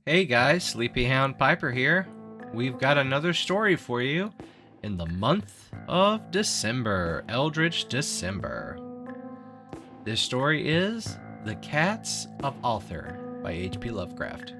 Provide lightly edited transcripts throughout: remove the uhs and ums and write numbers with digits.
Hey guys, Sleepyhound Piper here. We've got another story for you in the month of December, Eldritch December. This story is The Cats of Ulthar by H.P. Lovecraft.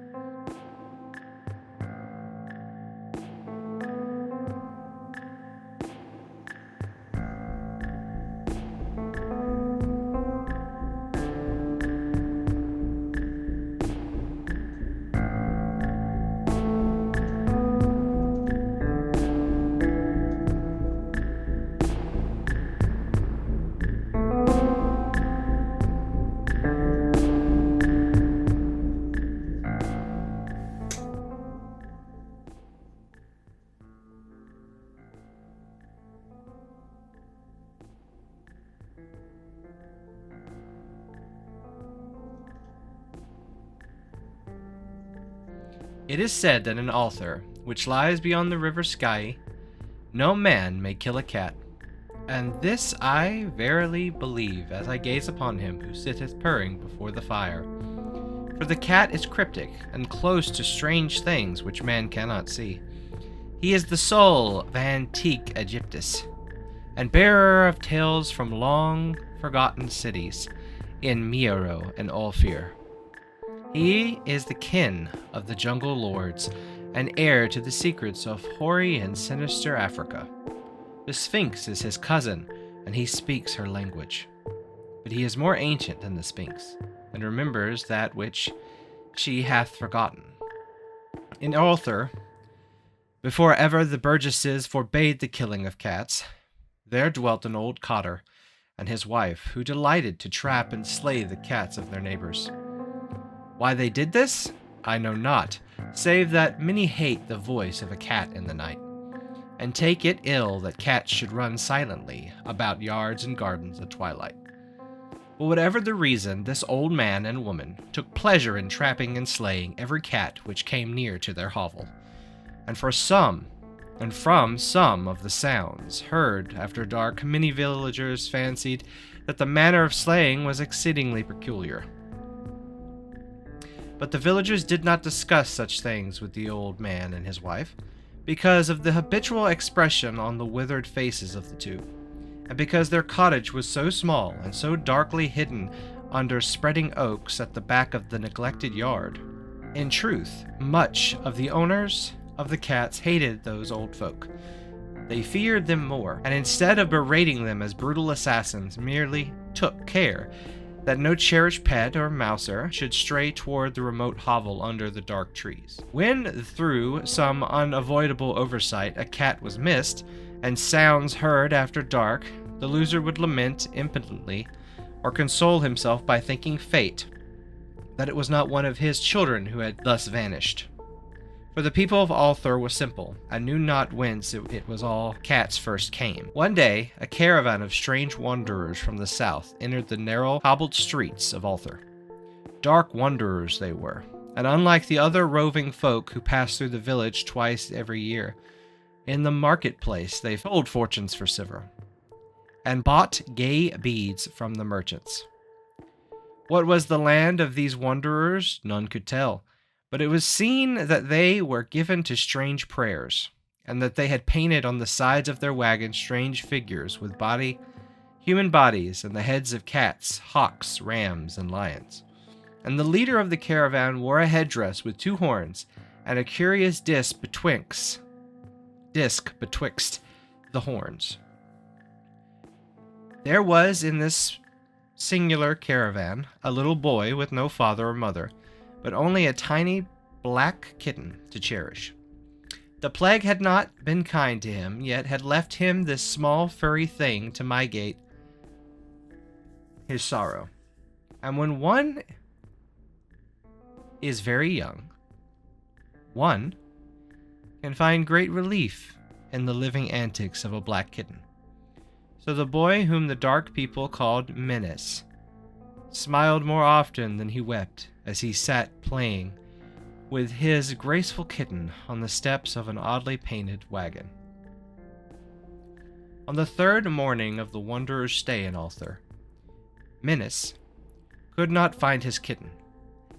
It is said that in Ulthar, which lies beyond the river Sky, no man may kill a cat. And this I verily believe as I gaze upon him who sitteth purring before the fire. For the cat is cryptic and close to strange things which man cannot see. He is the soul of antique Egyptus, and bearer of tales from long forgotten cities in Meero and Ulfir. He is the kin of the jungle lords, and heir to the secrets of hoary and sinister Africa. The Sphinx is his cousin, and he speaks her language. But he is more ancient than the Sphinx, and remembers that which she hath forgotten. In Ulthar, before ever the burgesses forbade the killing of cats, there dwelt an old cotter and his wife, who delighted to trap and slay the cats of their neighbors. Why they did this, I know not, save that many hate the voice of a cat in the night, and take it ill that cats should run silently about yards and gardens at twilight. But whatever the reason, this old man and woman took pleasure in trapping and slaying every cat which came near to their hovel, and from some of the sounds heard after dark, many villagers fancied that the manner of slaying was exceedingly peculiar. But the villagers did not discuss such things with the old man and his wife, because of the habitual expression on the withered faces of the two, and because their cottage was so small and so darkly hidden under spreading oaks at the back of the neglected yard. In truth, much of the owners of the cats hated those old folk. They feared them more, and instead of berating them as brutal assassins, merely took care that no cherished pet or mouser should stray toward the remote hovel under the dark trees. When, through some unavoidable oversight, a cat was missed, and sounds heard after dark, the loser would lament impotently, or console himself by thanking fate that it was not one of his children who had thus vanished. For the people of Ulthar was simple, and knew not whence it was all cats first came. One day, a caravan of strange wanderers from the south entered the narrow, cobbled streets of Ulthar. Dark wanderers they were, and unlike the other roving folk who passed through the village twice every year, in the marketplace they sold fortunes for silver, and bought gay beads from the merchants. What was the land of these wanderers, none could tell. But it was seen that they were given to strange prayers, and that they had painted on the sides of their wagons strange figures with human bodies and the heads of cats, hawks, rams, and lions. And the leader of the caravan wore a headdress with two horns, and a curious disc betwixt the horns. There was in this singular caravan a little boy with no father or mother, but only a tiny black kitten to cherish. The plague had not been kind to him, yet had left him this small furry thing to mitigate his sorrow. And when one is very young, one can find great relief in the living antics of a black kitten. So the boy, whom the dark people called Menace, smiled more often than he wept as he sat playing with his graceful kitten on the steps of an oddly painted wagon. On the third morning of the wanderer's stay in Ulthar, Menace could not find his kitten,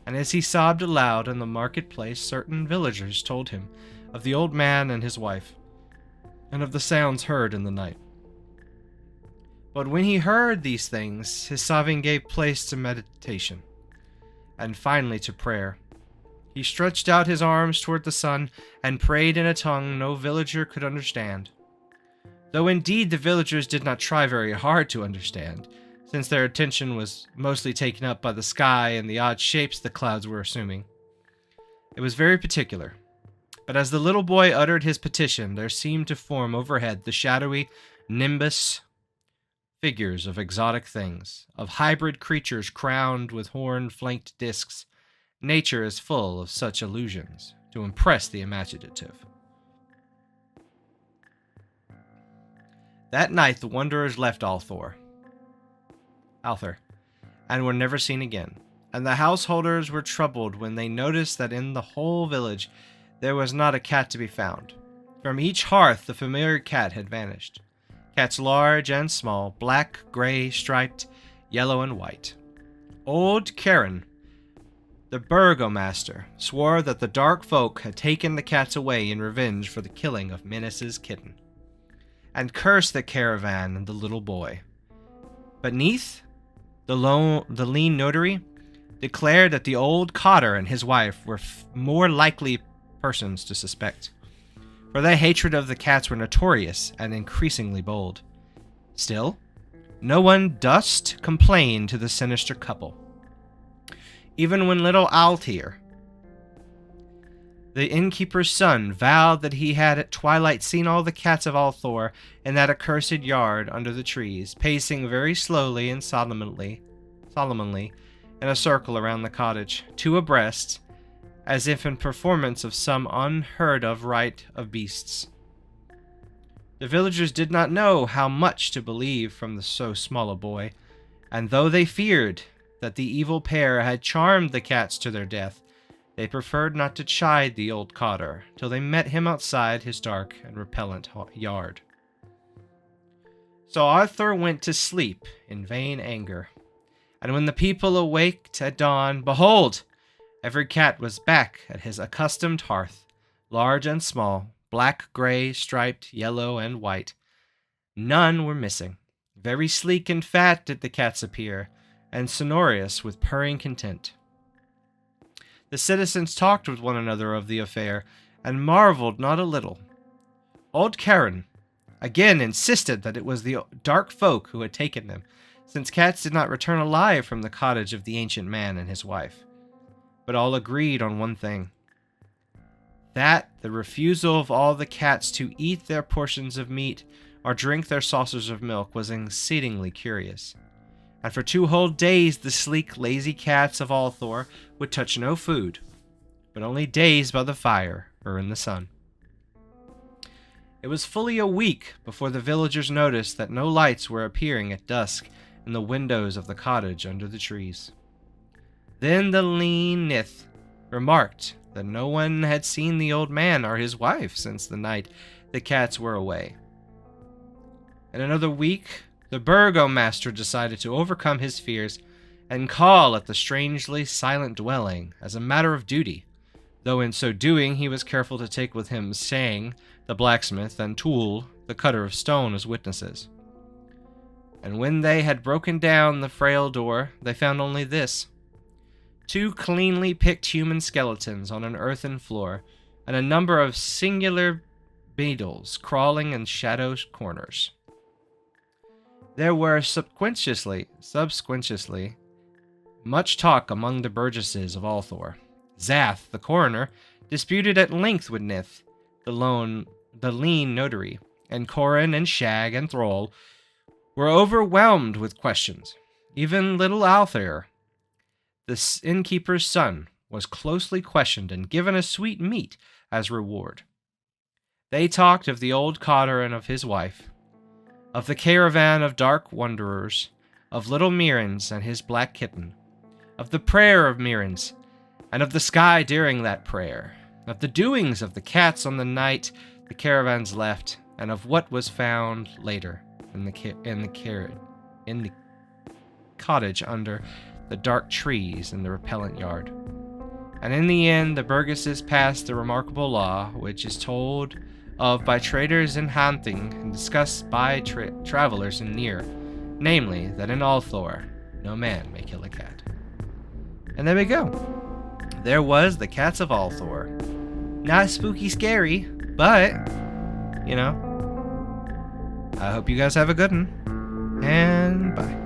And as he sobbed aloud in the marketplace, certain villagers told him of the old man and his wife, and of the sounds heard in the night. But when he heard these things, his sobbing gave place to meditation, and finally to prayer. He stretched out his arms toward the sun and prayed in a tongue no villager could understand. Though indeed the villagers did not try very hard to understand, since their attention was mostly taken up by the sky and the odd shapes the clouds were assuming. It was very particular. But as the little boy uttered his petition, there seemed to form overhead the shadowy nimbus figures of exotic things, of hybrid creatures crowned with horn-flanked discs. Nature is full of such illusions to impress the imaginative. That night the wanderers left Ulthar, and were never seen again, and the householders were troubled when they noticed that in the whole village there was not a cat to be found. From each hearth the familiar cat had vanished. Cats large and small, black, gray, striped, yellow, and white. Old Karen, the burgomaster, swore that the dark folk had taken the cats away in revenge for the killing of Menace's kitten, and cursed the caravan and the little boy. But Neith, the lean notary, declared that the old cotter and his wife were more likely persons to suspect, for their hatred of the cats were notorious and increasingly bold. Still, no one durst complain to the sinister couple. Even when little Ulthar, the innkeeper's son, vowed that he had at twilight seen all the cats of Ulthar in that accursed yard under the trees, pacing very slowly and solemnly in a circle around the cottage, two abreast, as if in performance of some unheard-of rite of beasts. The villagers did not know how much to believe from so small a boy, and though they feared that the evil pair had charmed the cats to their death, they preferred not to chide the old cotter till they met him outside his dark and repellent yard. So Ulthar went to sleep in vain anger, and when the people awaked at dawn, behold, every cat was back at his accustomed hearth, large and small, black, gray, striped, yellow, and white. None were missing. Very sleek and fat did the cats appear, and sonorous with purring content. The citizens talked with one another of the affair, and marveled not a little. Old Karen again insisted that it was the dark folk who had taken them, since cats did not return alive from the cottage of the ancient man and his wife. But all agreed on one thing, that the refusal of all the cats to eat their portions of meat or drink their saucers of milk was exceedingly curious. And for 2 whole days the sleek, lazy cats of Ulthar would touch no food, but only dazed by the fire or in the sun. It was fully a week before the villagers noticed that no lights were appearing at dusk in the windows of the cottage under the trees. Then the lean Nith remarked that no one had seen the old man or his wife since the night the cats were away. In another week, the burgomaster decided to overcome his fears and call at the strangely silent dwelling as a matter of duty, though in so doing he was careful to take with him Sang, the blacksmith, and Tool, the cutter of stone, as witnesses. And when they had broken down the frail door, they found only this: 2 cleanly picked human skeletons on an earthen floor, and a number of singular beetles crawling in shadow corners. There were subsequently much talk among the burgesses of Ulthar. Zath, the coroner, disputed at length with Nith, the lean notary, and Corin and Shag and Thrall were overwhelmed with questions. Even little Ulthar, the innkeeper's son, was closely questioned and given a sweet meat as reward. They talked of the old cotter and of his wife, of the caravan of dark wanderers, of little Mirrans and his black kitten, of the prayer of Mirrans, and of the sky during that prayer, of the doings of the cats on the night the caravans left, and of what was found later in the cottage under the dark trees in the repellent yard. And in the end, the Burgesses passed a remarkable law, which is told of by traders in hunting and discussed by travelers in near, namely, that in Ulthar, no man may kill a cat. And there we go. There was the Cats of Ulthar. Not spooky scary, but, you know, I hope you guys have a good one, and bye.